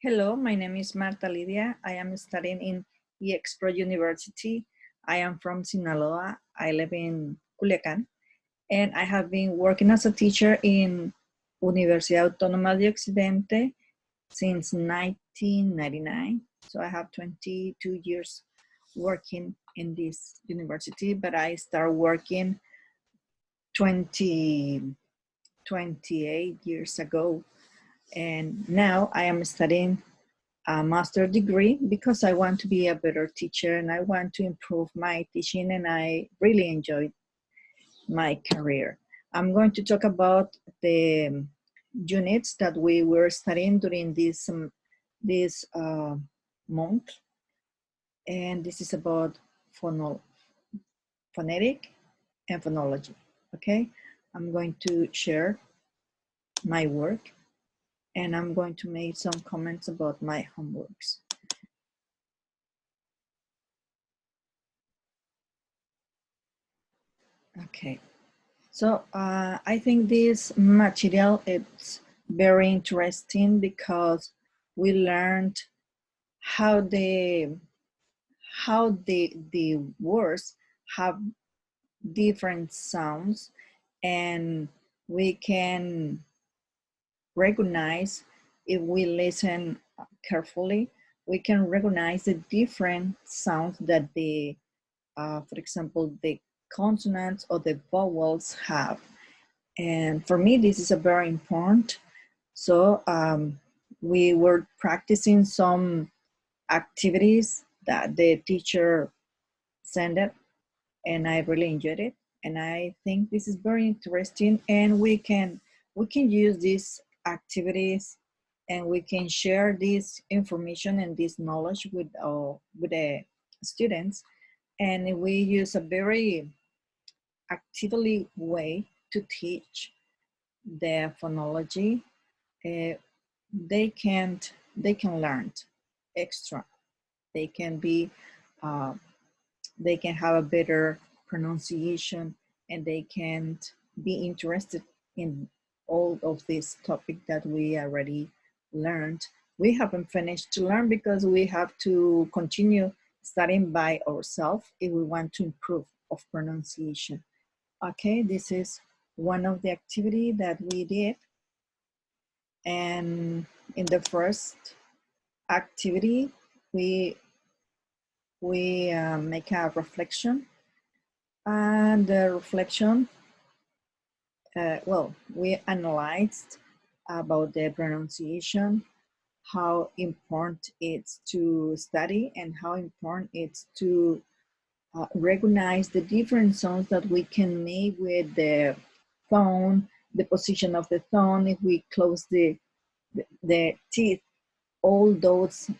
Hello, my name is Marta Lidia. I am studying in iexpro University. I am from Sinaloa. I live in Culiacan, and I have been working as a teacher in Universidad Autónoma de Occidente since 1999. So I have 22 years working in this university, but I started working 20, 28 years ago. And now I am studying a master degree because I want to be a better teacher and I want to improve my teaching, and I really enjoyed my career. I'm going to talk about the units that we were studying during this month, and this is about phonetic and phonology. Okay, I'm going to share my work and I'm going to make some comments about my homeworks. Okay, so I think this material is very interesting because we learned how the words have different sounds, and we can recognize, if we listen carefully, we can recognize the different sounds that for example, the consonants or the vowels have. And for me, this is a very important. So we were practicing some activities that the teacher sent it, and I really enjoyed it. And I think this is very interesting, and we can use these activities and we can share this information and this knowledge with the students. And we use a very actively way to teach the phonology. uh, they can learn extra. They can be uh, they can have a better pronunciation, and they can be interested in all of this topic that we already learned. We haven't finished to learn because we have to continue studying by ourselves if we want to improve of pronunciation. Okay, this is one of the activity that we did. And in the first activity, we make a reflection, and the reflection, we analyzed about the pronunciation, how important it's to study and how important it's to recognize the different sounds that we can make with the tone, the position of the tone, if we close the teeth, all those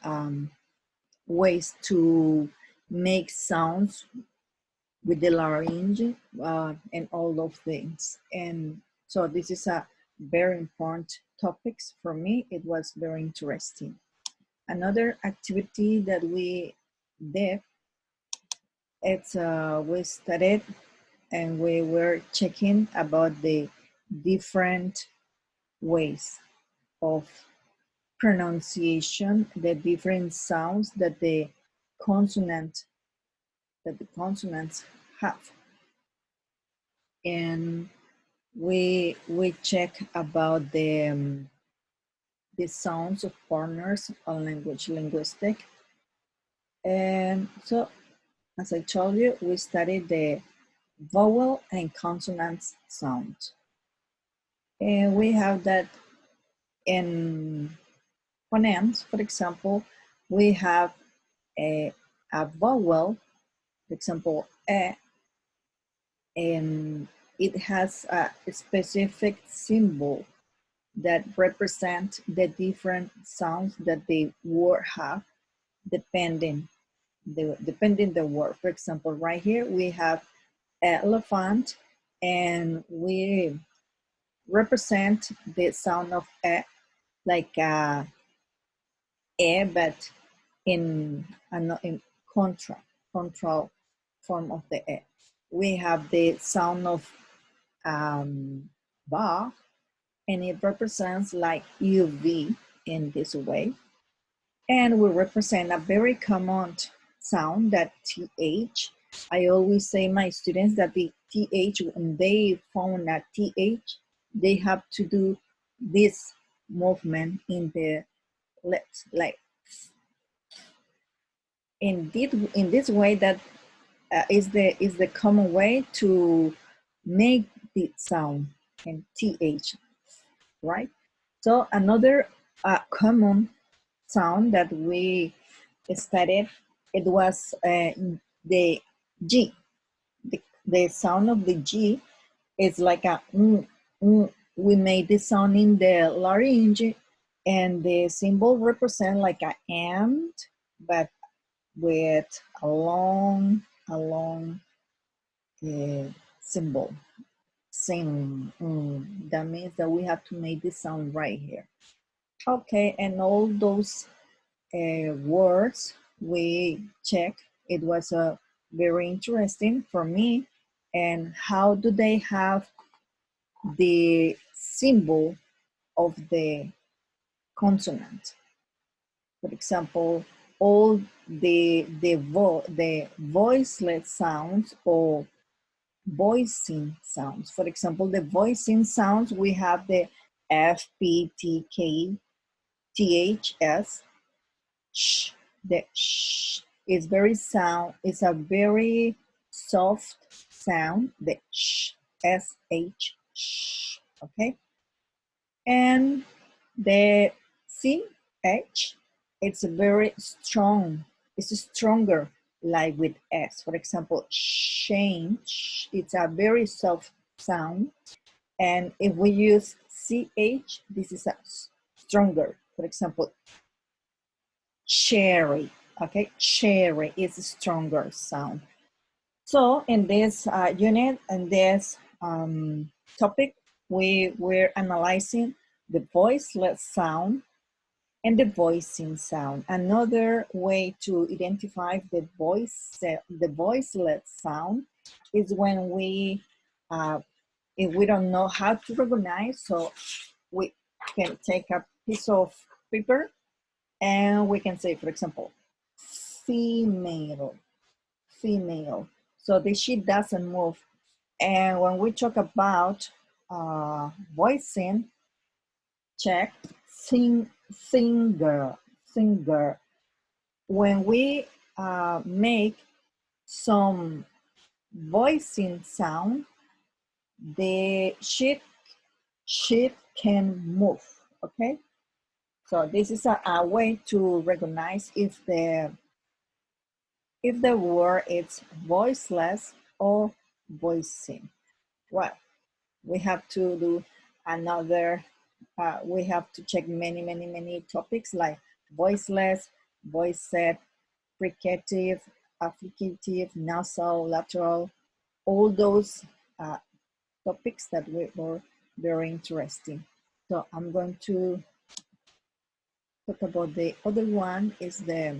ways to make sounds with the larynx, and all those things. And so this is a very important topics for me. It was very interesting. Another activity that we did, it's we studied and we were checking about the different ways of pronunciation, the different sounds that the consonants have. And we check about the sounds of partners on language linguistic. And so, as I told you, we studied the vowel and consonants sound. And we have that in phonemes. For example, we have a vowel, for example, and it has a specific symbol that represent the different sounds that the word have, depending the word. For example, right here we have elephant, and we represent the sound of like but in control form of the we have the sound of ba, and it represents like uv in this way. And we represent a very common sound, that TH. I always say my students that the TH, when they found a TH, they have to do this movement in the lips, like in this way. That is the common way to make the sound and TH, right? So another common sound that we studied, it was the G. The sound of the G is like a we made this sound in the larynx, and the symbol represent like an ant, but with a long symbol. Sing. That means that we have to make this sound right here. Okay, and all those words we check. It was very interesting for me. And how do they have the symbol of the consonant? For example, all the voiceless sounds or voicing sounds. For example, the voicing sounds, we have the F, P, T, K, T, H, S, sh. The sh is very sound. It's a very soft sound. The sh, S, H, sh. Okay, and the C, H, it's very strong. It's stronger, like with S. For example, change, it's a very soft sound. And if we use CH, this is a stronger. For example, cherry, okay? Cherry is a stronger sound. So in this unit, and this topic, we were analyzing the voiceless sound and the voicing sound. Another way to identify the voiceless sound is when we, if we don't know how to recognize, so we can take a piece of paper and we can say, for example, female, female. So the sheet doesn't move. And when we talk about voicing, check singer, singer. When we make some voicing sound, the sheet can move, okay? So this is a way to recognize if the word is voiceless or voicing. Well, we have to do another, we have to check many topics like voiceless, voiced, fricative, affricative, nasal, lateral, all those topics that were very interesting. So I'm going to talk about the other one, is the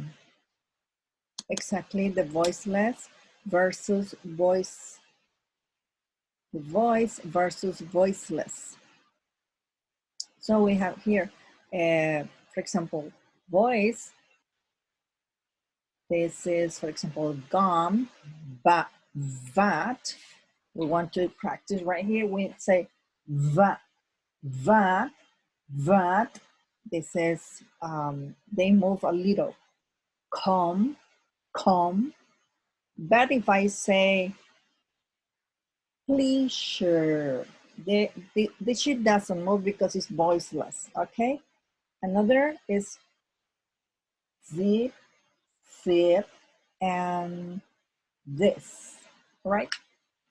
exactly the voiceless versus voice, the voice versus voiceless. So we have here, for example, voice. This is, for example, gum, but vat. We want to practice right here. We say va, va, vat. This is, they move a little. Come, come. But if I say pleasure, the sheet doesn't move because it's voiceless, okay? Another is zip, zip, and this, right?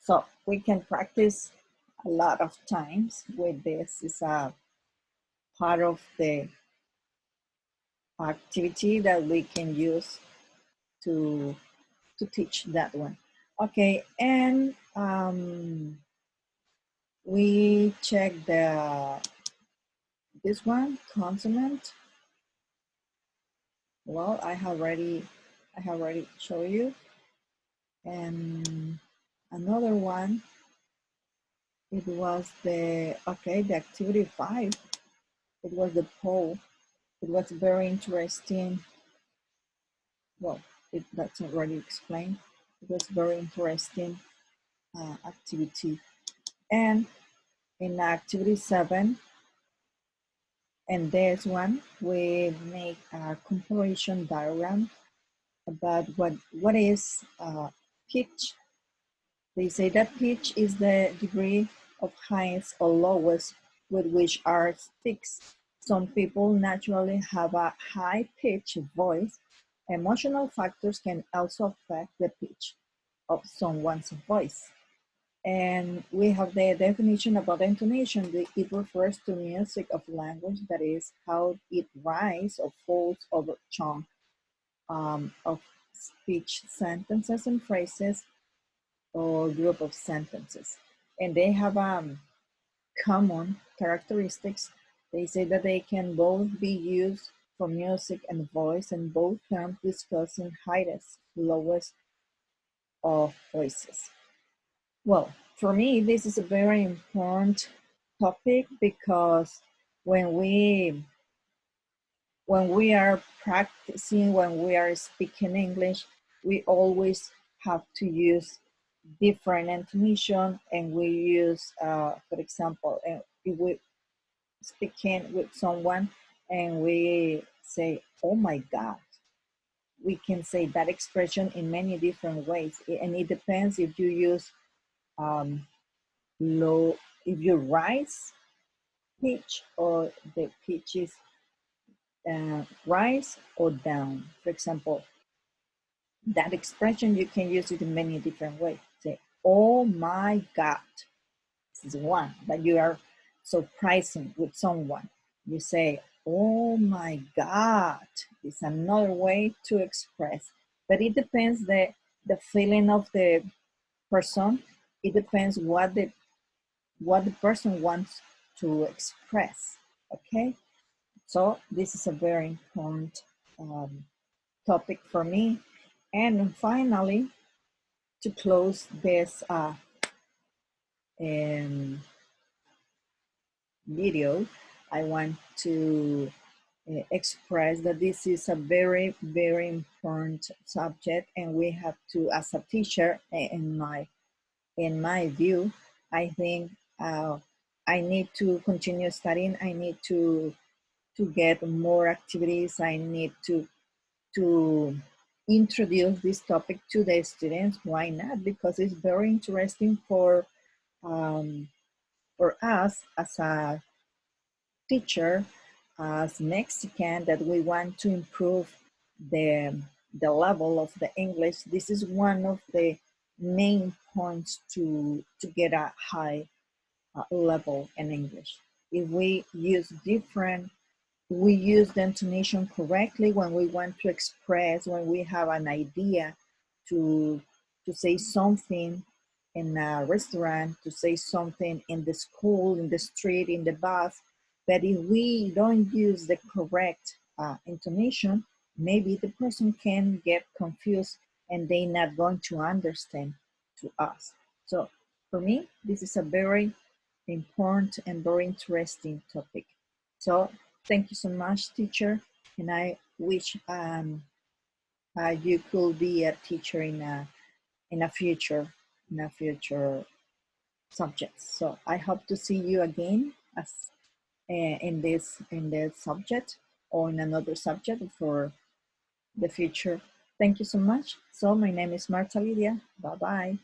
So we can practice a lot of times with this. It's a part of the activity that we can use to teach that one. Okay, and we check this one, consonant. Well, I have already shown you. And another one, it was the, okay, the activity 5. It was the poll. It was very interesting. Well, that's already explained. It was very interesting activity. And in activity 7, and this one, we make a comparison diagram about what is pitch. They say that pitch is the degree of highest or lowest with which art speaks. Some people naturally have a high-pitched voice. Emotional factors can also affect the pitch of someone's voice. And we have the definition about intonation. It refers to music of language, that is how it rises or falls over chunk of speech, sentences and phrases, or group of sentences. And they have common characteristics. They say that they can both be used for music and voice, and both terms discussing highest, lowest of voices. Well, for me, this is a very important topic because when we are practicing, when we are speaking English, we always have to use different intonation, and we use, for example, if we speaking with someone and we say, "Oh my God," we can say that expression in many different ways, and it depends if you use low, if you rise pitch, or the pitch is rise or down. For example, that expression, you can use it in many different ways. Say, "Oh my God." This is one that you are surprising with someone. You say, "Oh my God." It's another way to express, but it depends the feeling of the person. It depends what the person wants to express. Okay, so this is a very important topic for me. And finally, to close this video, I want to express that this is a very, very important subject, and we have to, as a teacher, in my view, I think I need to continue studying. I need to get more activities. I need to introduce this topic to the students. Why not? Because it's very interesting for us as a teacher, as Mexican, that we want to improve the level of the English. This is one of the main points to get a high level in English. If we use the intonation correctly when we want to express, when we have an idea to say something in a restaurant, to say something in the school, in the street, in the bus. But if we don't use the correct intonation, maybe the person can get confused and they're not going to understand to us. So for me, this is a very important and very interesting topic. So thank you so much, teacher, and I wish you could be a teacher in a future subjects. So I hope to see you again as in this subject, or in another subject for the future. Thank you so much. So my name is Marta Lidia. Bye bye.